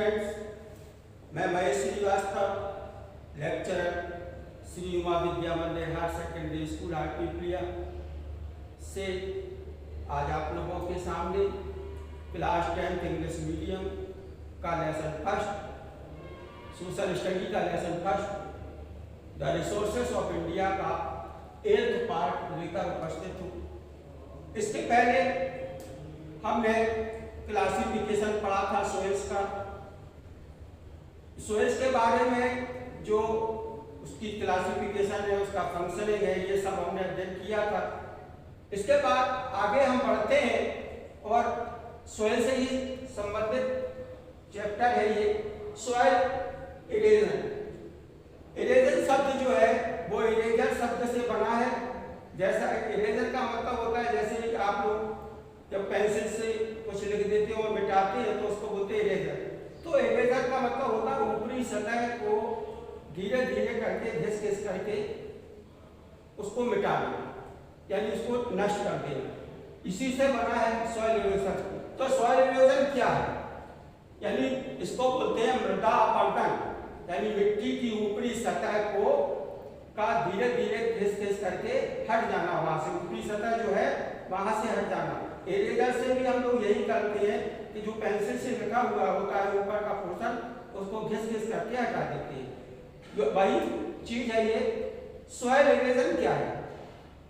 Students, मैं Mahesh Srivastava, lecturer Shri Uma विद्या मंदिर higher secondary school आरपीपलिया से आज आप लोगों के सामने क्लास 10th इंग्लिश मीडियम का लेसन फर्स्ट, सोशल स्टडी का lesson first, the resources of India का 8th पार्ट लेकर उपस्थित हूँ। इसके पहले हमने क्लासिफिकेशन पढ़ा था सोइल्स का। सोइल्स के बारे में जो उसकी क्लासिफिकेशन है, उसका फंक्शनिंग है, ये सब हमने अध्ययन किया था। इसके बाद आगे हम बढ़ते हैं और सोइल से ही संबंधित चैप्टर है ये सॉइल इरेजन। इरेजन शब्द जो है वो इरेजर शब्द से बना है। जैसा इरेजर का मतलब होता है, जैसे कि आप लोग जब पेंसिल से कुछ लिख देते हो और मिटाते हैं तो उसको बोलते हैं इरेजर। तो इरेजर का मतलब होता है ऊपरी सतह को धीरे धीरे करके घिस घिस करके उसको मिटा देना, यानी उसको नष्ट कर देना। इसी से बना है सॉइल इरोजन। तो सॉइल इरोजन क्या है? यानी इसको बोलते हैं मृदा अपरदन, यानी मिट्टी की ऊपरी सतह को का धीरे धीरे घिस घिस करके हट जाना, वहां से ऊपरी सतह जो है वहां से हट जाना। इरेजर से भी हम लोग यही करते हैं कि जो पेंसिल से लिखा हुआ होता है ऊपर का पोर्शन, उसको घिस घिस करके हटा देते हैं। वही चीज है ये सॉइल इरोजन। क्या है?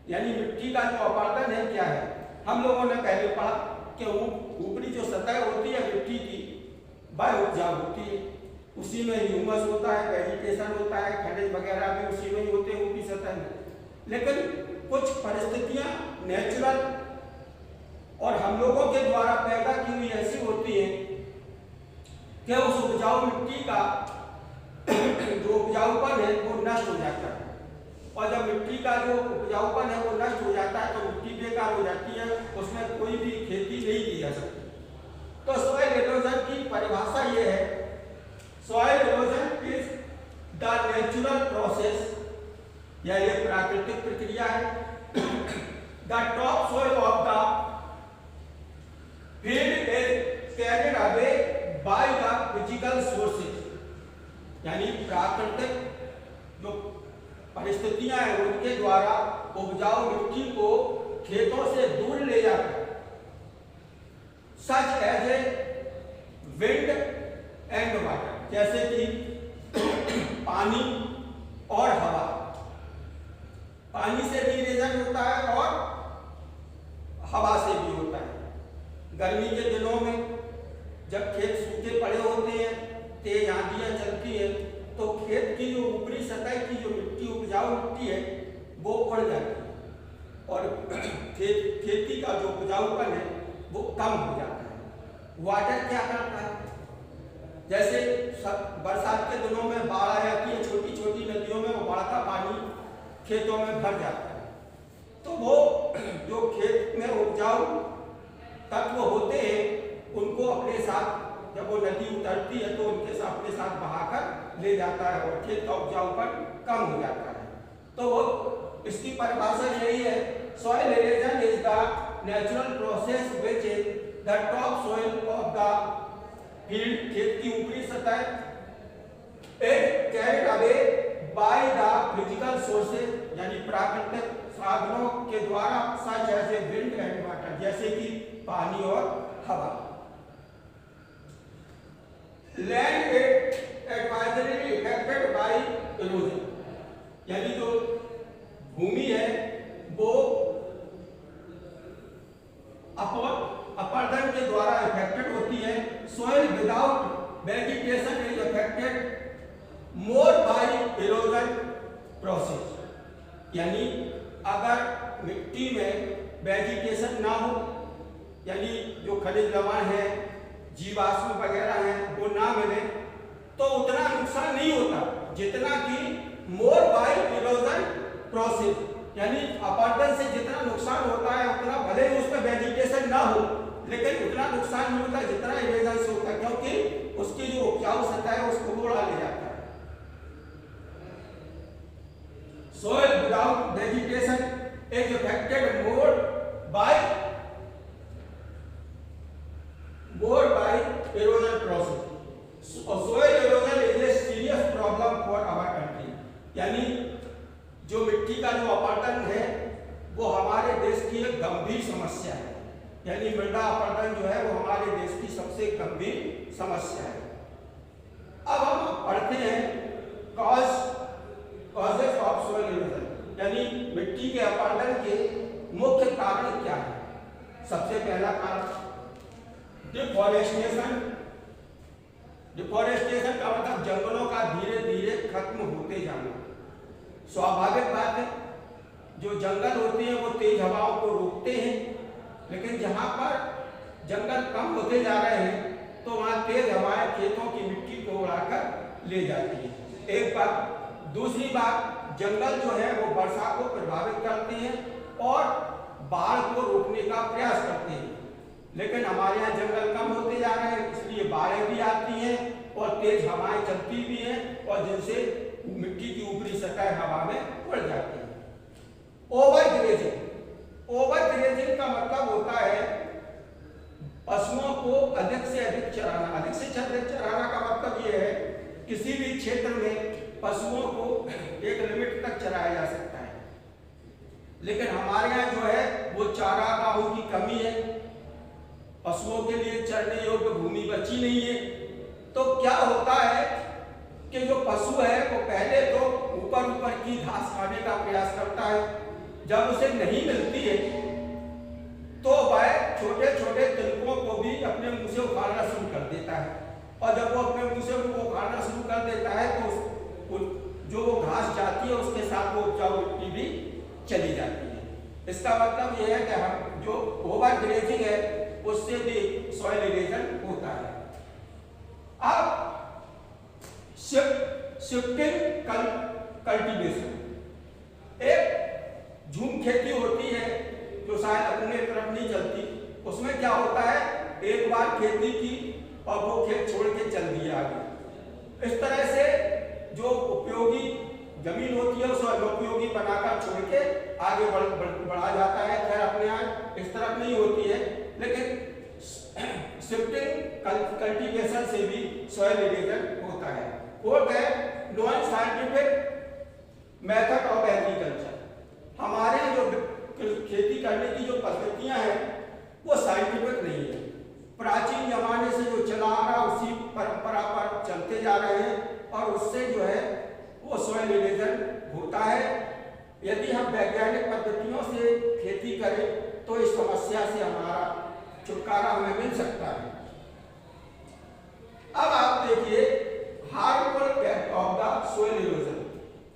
यानी मिट्टी का जो अपरदन है क्या है? हम लोगों ने पहले पढ़ा कि ऊपरी जो सतह होती है मिट्टी की वह उपजाऊ होती है, उसी में ह्यूमस होता है, वेजिटेशन होता है, खनिज वगैरह भी उसी में ही होते हैं ऊपरी सतह में। लेकिन कुछ परिस्थितियां नेचुरल और हम लोगों के द्वारा पैदा की हुई ऐसी होती है कि उस उपजाऊ मिट्टी का जो उपजाऊपन है वो नष्ट हो जाता है। और जब मिट्टी का जो उपजाऊपन है वो नष्ट हो जाता है तो मिट्टी बेकार हो जाती है, उसमें कोई भी खेती नहीं की जा सकती। तो सॉइल इरोजन की परिभाषा ये है, soil erosion is the natural process, या ये प्राकृतिक प्रक्रिया है, the top soil of the field is carried away by the physical sources, यानी प्राकृतिक जो परिस्थितियां हैं उनके द्वारा उपजाऊ मिट्टी को खेतों से दूर ले जाकर, such as a wind and water, जैसे कि पानी और हवा। पानी से भी इरेजन होता है और हवा से भी होता है। गर्मी के दिनों में जब खेत सूखे पड़े होते हैं, तेज आंधियां चलती है, तो खेत की जो ऊपरी सतह की जो मिट्टी उपजाऊ मिट्टी है वो उड़ जाती है और खेती का जो उपजाऊपन है वो कम हो जाता है। वाटर क्या करता है? जैसे बरसात के दिनों में बाढ़ आ जाती है, छोटी छोटी नदियों में वो बाढ़ का पानी खेतों में भर जाता है, तो वो जो खेत में उपजाऊ तत्व होते हैं उनको अपने साथ, जब वो नदी उतरती है तो उनके साथ अपने साथ बहाकर ले जाता है और खेत का उपजाऊपन कम हो जाता है। तो वो इसकी परिभाषा यही है, soil erosion is the natural process which is the top soil of the field, खेत की ऊपरी सतह, is carried away by the physical sources, यानी प्राकृतिक साधनों के द्वारा, such as a wind and water, जैसे कि पानी और हवा। Land is adversely affected by erosion, यानी जो भूमि है वो अपरदन के द्वारा इफेक्टेड होती है। Soil without vegetation is affected more by erosion process, यानी अगर मिट्टी में वेजिटेशन ना हो, यानी जो खनिज लवण है, जीवाश्म वगैरह है वो ना मिले, तो उतना नुकसान नहीं होता जितना कि मोर बाय इरोजन प्रोसेस, यानी अपरदन से जितना नुकसान होता है उतना, भले ही उसमें वेजिटेशन ना हो लेकिन उतना नुकसान नहीं होता जितना इरोजन से होता है, क्योंकि उसकी जो उपजाऊ सतह है उसको उड़ा ले जाता है। Soil without vegetation is affected more by erosion process, soil erosion is a serious problem for our country, यानी जो मिट्टी का जो अपरदन है वो हमारे देश की एक गंभीर समस्या है, यानी मृदा अपरदन जो है वो हमारे देश की सबसे गंभीर समस्या है। अब हम पढ़ते हैं कॉजेस ऑफ सोइल इरोजन, यानी मिट्टी के अपरदन के मुख्य कारण क्या है। सबसे पहला कारण डिफॉरेस्टेशन। डिफॉरेस्टेशन का मतलब जंगलों का धीरे धीरे खत्म होते जाना। स्वाभाविक बात है, जो जंगल होते हैं वो तेज हवाओं को रोकते हैं, लेकिन जहां पर जंगल कम होते जा रहे हैं तो वहां तेज हवाएं खेतों की मिट्टी को उड़ाकर ले जाती हैं, एक बात। दूसरी बात, जंगल जो है वो वर्षा को प्रभावित करते हैं और बाढ़ को रोकने का प्रयास करते हैं, लेकिन हमारे यहाँ जंगल कम होते जा रहे हैं, इसलिए बाढ़ें भी आती हैं और तेज हवाएं चलती भी हैं और जिनसे मिट्टी की ऊपरी सतह हवा में उड़ जाती है। Over grazing. ओवर ग्रेजिंग का मतलब होता है पशुओं को अधिक से अधिक चराना। अधिक से अधिक चराना का मतलब ये है किसी भी क्षेत्र में पशुओं को एक लिमिट तक चराया जा सकता है, लेकिन हमारे यहाँ जो है वो चारागाहों की कमी है, पशुओं के लिए चरने योग्य भूमि बची नहीं है। तो क्या होता है कि जो पशु है वो पहले तो ऊपर की घास खाने का प्रयास करता है, जब उसे नहीं मिलती है तो वह छोटे छोटे तिनकों को भी अपने मुंह से उखाड़ना शुरू कर देता है, और जब वो अपने मुंह से उनको उखाड़ना शुरू कर देता है तो जो वो घास जाती है उसके साथ वो उपजाऊ मिट्टी भी चली जाती है। इसका मतलब यह है कि हम जो ओवर ग्रेजिंग है उससे भी सॉइल इरोजन होता है। अब शिफ्टिंग कल्टीवेशन, एक झूम खेती होती है जो शायद अपने तरफ नहीं चलती। उसमें क्या होता है, एक बार खेती की और वो खेत छोड़ के चल दिया आगे। इस तरह से जो उपयोगी जमीन होती है उसे अनुपयोगी बनाकर छोड़ के आगे बढ़ा जाता है। खैर अपने यहाँ इस तरफ नहीं होती है, लेकिन शिफ्टिंग कल्टीवेशन से भी सॉइल इरोजन होता है। फोर्थ है non scientific method of agriculture. हमारे जो खेती करने की जो पद्धतियां हैं वो साइंटिफिक नहीं है, प्राचीन जमाने से जो चला आ रहा उसी परंपरा पर चलते जा रहे हैं और उससे जो है वो सॉइल इरोजन होता है। यदि हम वैज्ञानिक पद्धतियों से खेती करें तो इस समस्या से हमारा छुटकारा हमें मिल सकता है। अब आप देखिए harmful effect of the soil erosion,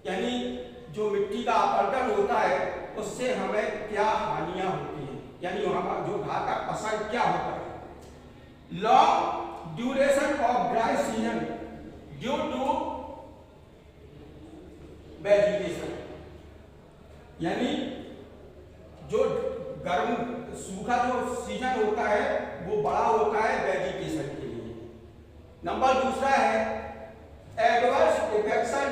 यानी जो मिट्टी का अपरदन होता है उससे हमें क्या हानियां होती हैं, यानी वहां जो घातक असर क्या होता है। Long duration of dry season due to vegetation, यानी जो गर्म सूखा जो सीजन होता है वो बड़ा होता है वेजिटेशन के लिए। नंबर दूसरा है adverse effect on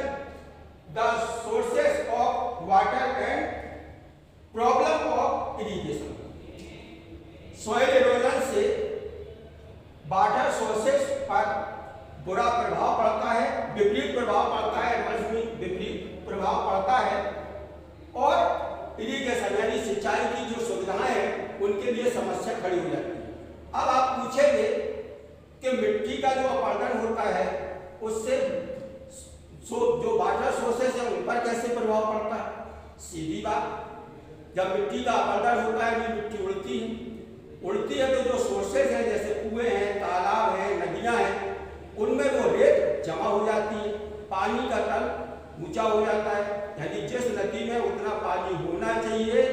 the sources of water and problem of irrigation. Soil erosion से वाटर सोर्सेस पर बुरा प्रभाव पड़ता है, विपरीत प्रभाव पड़ता है, एडवर्स में विपरीत प्रभाव पड़ता है, और इरिगेशन यानी सिंचाई की जो सुविधाएं हैं उनके लिए समस्या खड़ी हो जाती है। अब आप पूछेंगे कि मिट्टी का जो अपरदन होता है उससे जो वाटर सोर्सेस है उन पर कैसे प्रभाव पड़ता है। सीधी बात, जब मिट्टी का अपरदन होता है मिट्टी उड़ती है तो जो सोर्सेज है जैसे कुएं हैं, तालाब हैं, नदियां हैं, उनमें वो रेत जमा हो जाती है, पानी का तल ऊंचा हो जाता है, यानी जिस नदी में उतना पानी होना चाहिए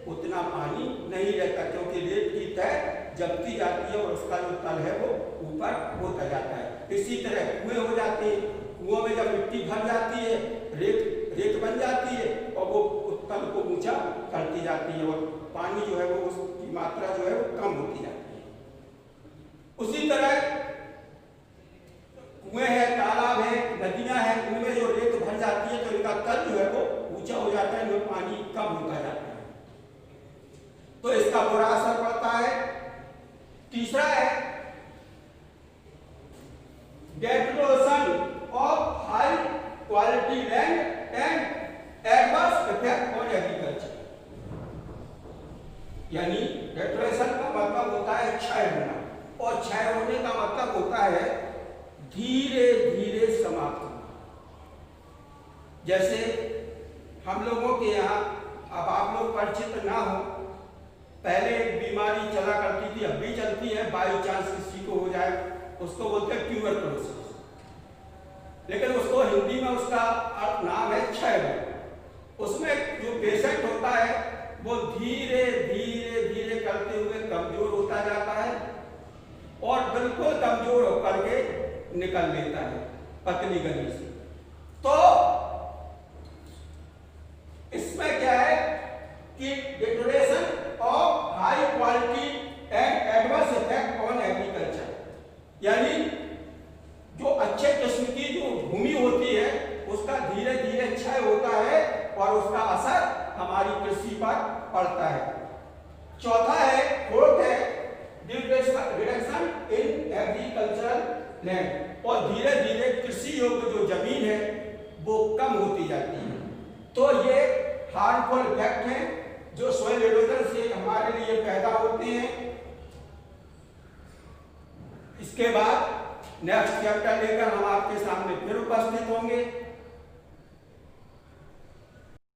उतना पानी नहीं रहता, क्योंकि रेत की तह जमती जाती है और उसका जो तल है वो ऊपर होता जाता है। इसी तरह कुएं हो जाते हैं, कुओं में जब मिट्टी भर जाती है रेत बन जाती है और वो तल को ऊंचा करती जाती है और पानी जो है वो उसकी मात्रा जो है वो कम होती जाती है। उसी तरह कुएं हैं, तालाब हैं, नदियां हैं, उनमें जो रेत भर जाती है तो इनका तल जो है वो ऊंचा हो जाता है, इनमें पानी कम होता जाता है, तो इसका बुरा असर पड़ता है। तीसरा है deterioration of high quality land and adverse effect on agriculture. यानी डेटोरेशन का मतलब होता है क्षय होना, और क्षय होने का मतलब होता है धीरे धीरे समाप्त होना। जैसे हम लोगों के यहाँ, अब आप लोग परिचित ना हो, पहले एक बीमारी चला करती थी, अब भी चलती है, बाई चांस किसी को हो जाए, उसको बोलते हैं ट्यूबरकुलोसिस, लेकिन उसको हिंदी में उसका नाम है क्षय रोग। उसमें जो पेशेंट होता है वो धीरे धीरे धीरे करते हुए कमजोर होता जाता है और बिल्कुल कमजोर होकर के निकल लेता है पतली गली से। तो इसमें क्या है कि deterioration of high quality and adverse effect on agriculture, यानी जो अच्छे किस्म की जो भूमि होती है उसका धीरे धीरे क्षय होता है और उसका असर हमारी कृषि पर पड़ता है। चौथा है, फोर्थ है रिडक्शन इन एग्रीकल्चरल लैंड, और धीरे धीरे कृषि योग्य जो जमीन है वो कम होती जाती है। तो ये हार्मफुल इफेक्ट हैं जो सॉइल इरोजन से हमारे लिए पैदा होते हैं। इसके बाद नेक्स्ट चैप्टर लेकर हम आपके सामने फिर उपस्थित होंगे।